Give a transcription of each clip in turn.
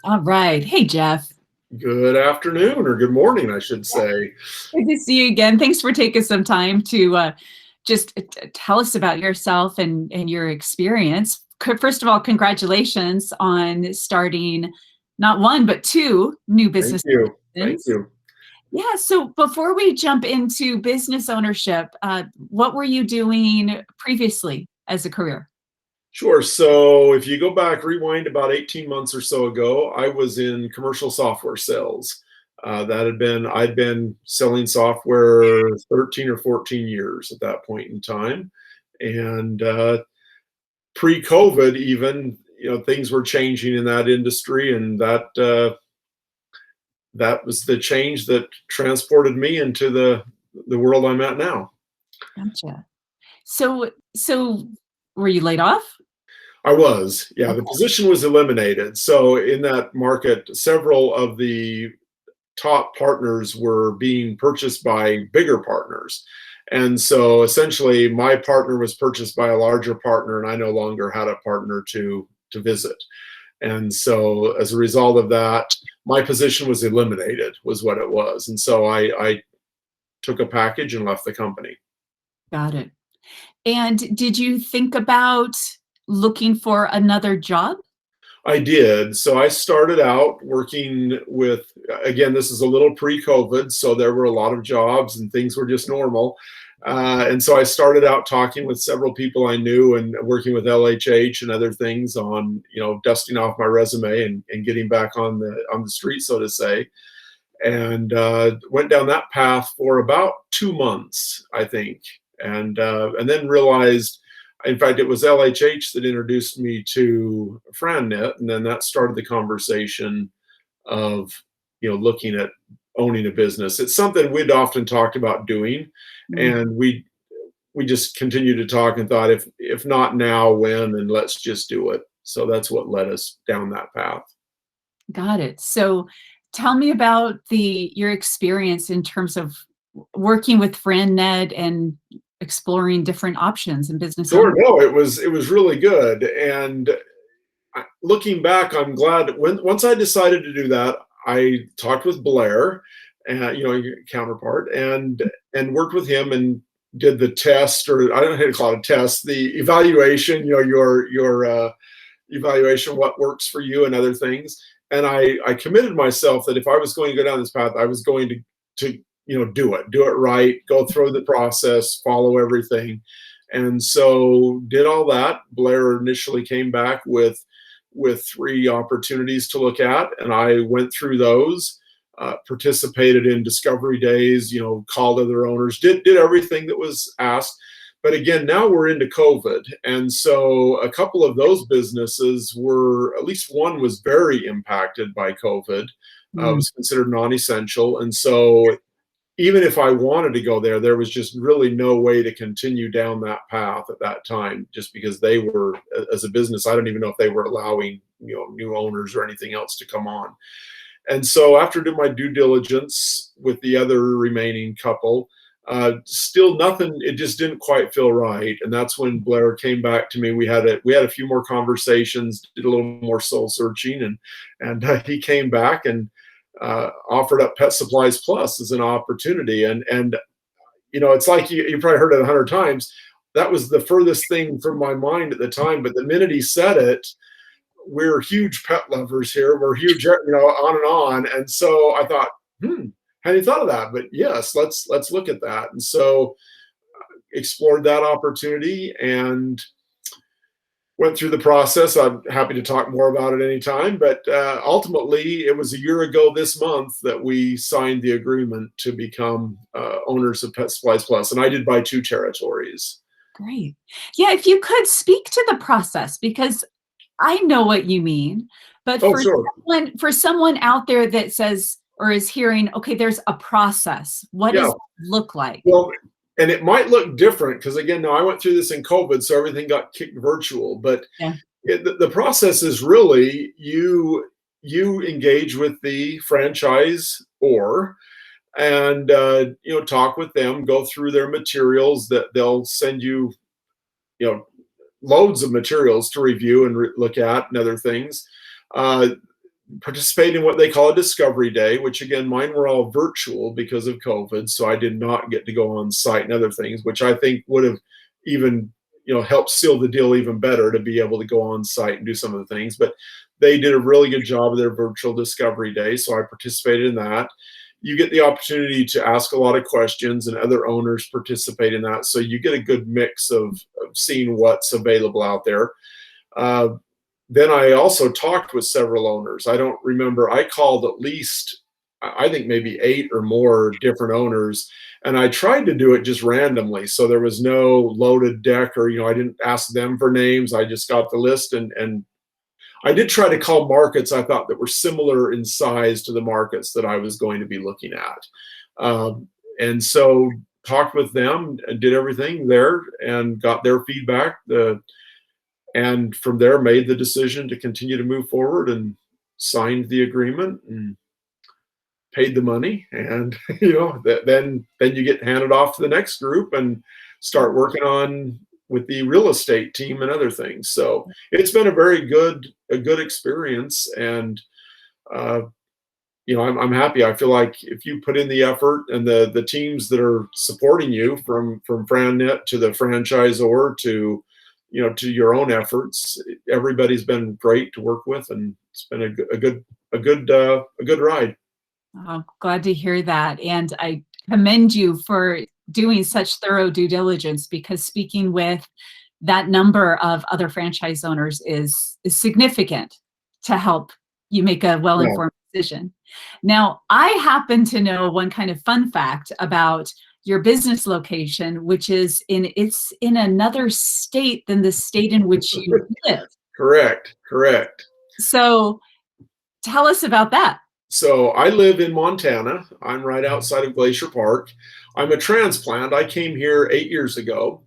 All right. Hey, Jeff. Good afternoon or good morning, I should say. Good to see you again. Thanks for taking some time to just tell us about yourself and your experience. First of all, congratulations on starting not one, but two new Thank business you. Thank divisions. you. Yeah. So before we jump into business ownership, what were you doing previously as a career? Sure. So if you go back, rewind about 18 months or so ago, I was in commercial software sales. I'd been selling software 13 or 14 years at that point in time. And pre-COVID, even, things were changing in that industry, and that was the change that transported me into the world I'm at now. Gotcha. So were you laid off? I was, yeah, the Okay. position was eliminated. So in that market, several of the top partners were being purchased by bigger partners. And so essentially my partner was purchased by a larger partner, and I no longer had a partner to visit. And so as a result of that, my position was eliminated, was what it was. And so I took a package and left the company. Got it. And did you think about looking for another job? I did. So I started out working with, again, this is a little pre-COVID, so there were a lot of jobs and things were just normal. And so I started out talking with several people I knew and working with LHH and other things on, dusting off my resume and getting back on the street, so to say. And went down that path for about 2 months, I think, and then realized. In fact, it was LHH that introduced me to FranNet, and then that started the conversation of, looking at owning a business. It's something we'd often talked about doing, Mm, and we just continued to talk and thought, if not now, when, and let's just do it. So that's what led us down that path. got it. So tell me about your experience in terms of working with FranNet and exploring different options in business Sure, ownership. no, it was really good, and looking back, I'm glad once I decided to do that, I talked with Blair, your counterpart, and worked with him and did the test, or I don't know how to call it a test, the evaluation, your evaluation, what works for you and other things. And I committed myself that if I was going to go down this path, I was going to do it right, go through the process, follow everything. And so did all that. Blair initially came back with three opportunities to look at, and I went through those. Participated in discovery days, called other owners, did everything that was asked. But again, now we're into COVID, and so a couple of those businesses were, at least one was very impacted by COVID. Mm, Was considered non-essential, and so even if I wanted to go there, there was just really no way to continue down that path at that time, just because they were, as a business, I don't even know if they were allowing, new owners or anything else to come on. And so after doing my due diligence with the other remaining couple, still nothing, it just didn't quite feel right. And that's when Blair came back to me. We had a few more conversations, did a little more soul searching, and he came back and offered up Pet Supplies Plus as an opportunity. And it's like you probably heard it 100 times. That was the furthest thing from my mind at the time. But the minute he said it, we're huge pet lovers here. We're huge, on and on. And so I thought, hadn't you thought of that? But yes, let's look at that. And so explored that opportunity and went through the process. I'm happy to talk more about it anytime, but ultimately, it was a year ago this month that we signed the agreement to become owners of Pet Supplies Plus, and I did buy two territories. great. Yeah, if you could speak to the process, because I know what you mean, but Oh, sure. for someone out there that says or is hearing, okay, there's a process. What Yeah. does it look like? Well, and it might look different because, again, now I went through this in COVID, so everything got kicked virtual. But Yeah. the process is really you engage with the franchise or and talk with them, go through their materials that they'll send you, you know loads of materials to review and look at and other things. uh, participate in what they call a discovery day, which again, mine were all virtual because of COVID. So I did not get to go on site and other things, which I think would have even, helped seal the deal even better to be able to go on site and do some of the things. But they did a really good job of their virtual discovery day. So I participated in that. You get the opportunity to ask a lot of questions, and other owners participate in that. So you get a good mix of seeing what's available out there. Then I also talked with several owners. I don't remember, I called at least, I think maybe 8 or more different owners, and I tried to do it just randomly. So there was no loaded deck, or, I didn't ask them for names. I just got the list, and I did try to call markets I thought that were similar in size to the markets that I was going to be looking at. And so talked with them and did everything there and got their feedback. And from there made the decision to continue to move forward and signed the agreement and paid the money. And, then you get handed off to the next group and start working on with the real estate team and other things. So it's been a very good experience. And, I'm happy. I feel like if you put in the effort, and the teams that are supporting you from FranNet to the franchisor to, to your own efforts, everybody's been great to work with, and it's been a good ride. Oh, glad to hear that. And I commend you for doing such thorough due diligence, because speaking with that number of other franchise owners is significant to help you make a well-informed decision. Now, I happen to know one kind of fun fact about your business location, which is it's in another state than the state in which you live. Correct. So tell us about that. So I live in Montana. I'm right outside of Glacier Park. I'm a transplant. I came here 8 years ago.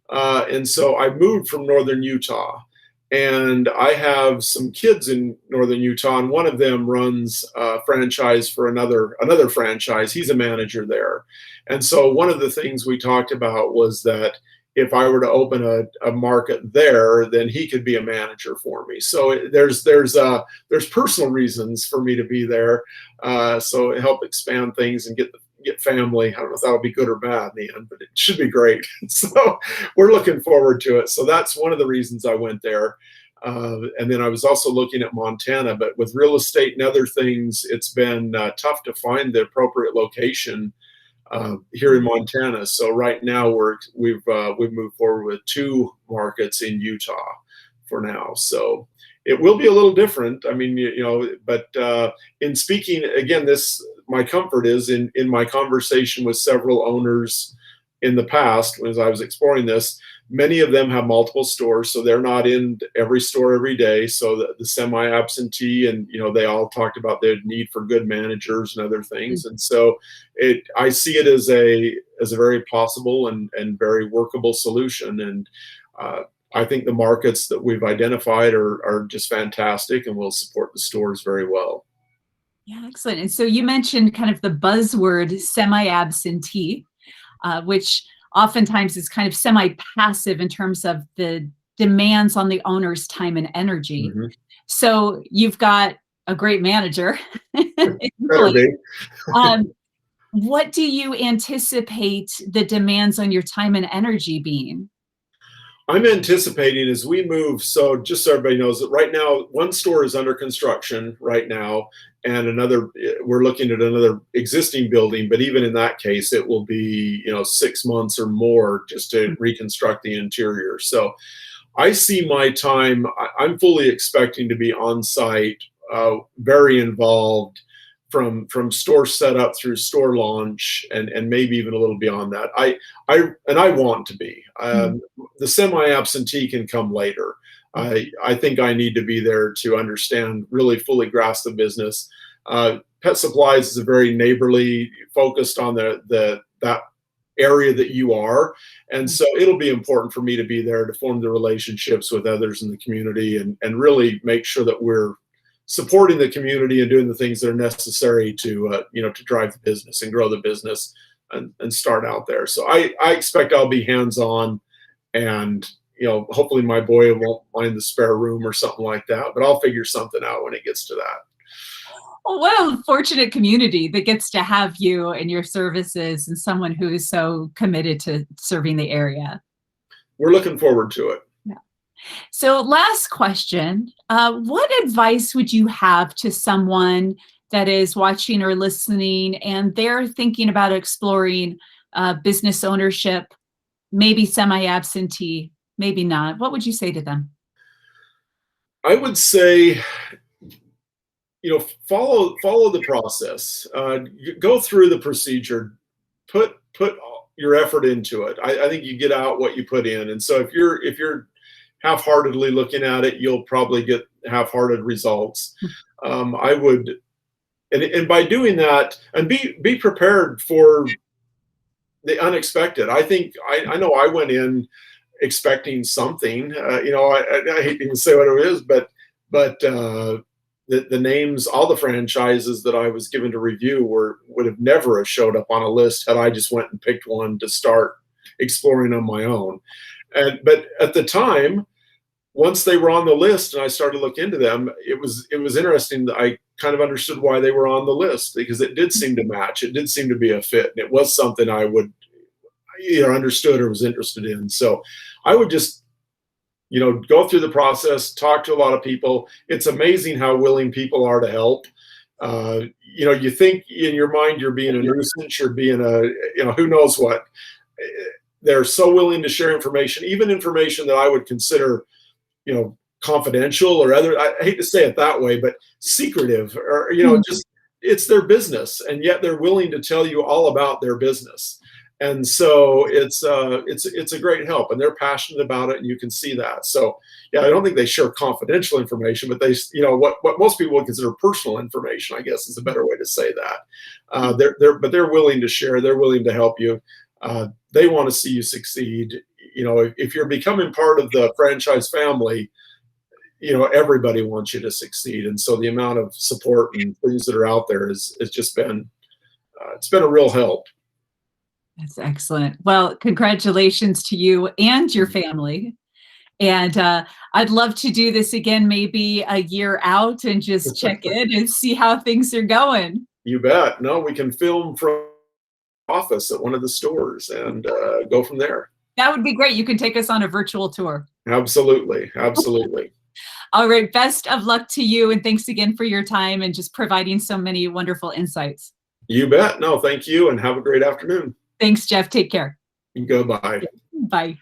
And so I moved from northern Utah. And I have some kids in northern Utah, and one of them runs a franchise for another franchise. He's a manager there. And so one of the things we talked about was that if I were to open a market there, then he could be a manager for me. So there's personal reasons for me to be there. So it helped expand things and get family. I don't know if that'll be good or bad in the end, but it should be great. So we're looking forward to it. So that's one of the reasons I went there. And then I was also looking at Montana, but with real estate and other things, it's been tough to find the appropriate location here in Montana. So right now we've moved forward with 2 markets in Utah for now. So it will be a little different. I mean, but in speaking again, my comfort is in my conversation with several owners in the past, as I was exploring this, many of them have multiple stores, so they're not in every store every day. So the semi-absentee, and they all talked about the need for good managers and other things. And so I see it as a very possible and very workable solution. And I think the markets that we've identified are just fantastic, and will support the stores very well. Yeah, excellent. And so you mentioned kind of the buzzword semi-absentee, which oftentimes is kind of semi-passive in terms of the demands on the owner's time and energy. Mm-hmm. So you've got a great manager. What do you anticipate the demands on your time and energy being? I'm anticipating as we move, so just so everybody knows that right now, one store is under construction right now, and we're looking at another existing building, but even in that case, it will be, 6 months or more just to reconstruct the interior. So I see my time, I'm fully expecting to be on site, very involved from store setup through store launch, and maybe even a little beyond that. I want to be. The semi-absentee can come later. I think I need to be there to understand, really fully grasp the business. Pet supplies is a very neighborly, focused on that area that you are. And so it'll be important for me to be there to form the relationships with others in the community, and really make sure that we're supporting the community and doing the things that are necessary to drive the business and grow the business and start out there. So I expect I'll be hands-on, and hopefully my boy won't mind the spare room or something like that, but I'll figure something out when it gets to that. Well, what a fortunate community that gets to have you and your services and someone who is so committed to serving the area. We're looking forward to it. Yeah. So last question, what advice would you have to someone that is watching or listening and they're thinking about exploring business ownership, maybe semi-absentee, maybe not? What would you say to them? I would say, follow the process. Go through the procedure. Put your effort into it. I think you get out what you put in. And so if you're half-heartedly looking at it, you'll probably get half-hearted results. I would, and by doing that, and be prepared for the unexpected. I know I went in expecting something. I hate to even say what it is, but the names, all the franchises that I was given to review would have never have showed up on a list had I just went and picked one to start exploring on my own. But at the time, once they were on the list and I started to look into them, it was interesting that I kind of understood why they were on the list, because it did seem to match. It did seem to be a fit, and it was something I would either understood or was interested in. So I would just, go through the process, talk to a lot of people. It's amazing how willing people are to help. You think in your mind you're being a nuisance, you're being who knows what. They're so willing to share information, even information that I would consider, confidential or other. I hate to say it that way, but secretive, or just it's their business, and yet they're willing to tell you all about their business. And so it's a great help, and they're passionate about it, and you can see that. So yeah, I don't think they share confidential information, but they, what most people would consider personal information, I guess is a better way to say that. They're willing to share. They're willing to help you. They want to see you succeed. If you're becoming part of the franchise family, everybody wants you to succeed. And so the amount of support and things that are out there has just been, it's been a real help. That's excellent. Well, congratulations to you and your family. And I'd love to do this again, maybe a year out, and just check in and see how things are going. You bet. No, we can film from office at one of the stores and go from there. That would be great. You can take us on a virtual tour. Absolutely. Absolutely. All right. Best of luck to you. And thanks again for your time and just providing so many wonderful insights. You bet. No, thank you. And have a great afternoon. Thanks, Jeff. Take care. Goodbye. Bye.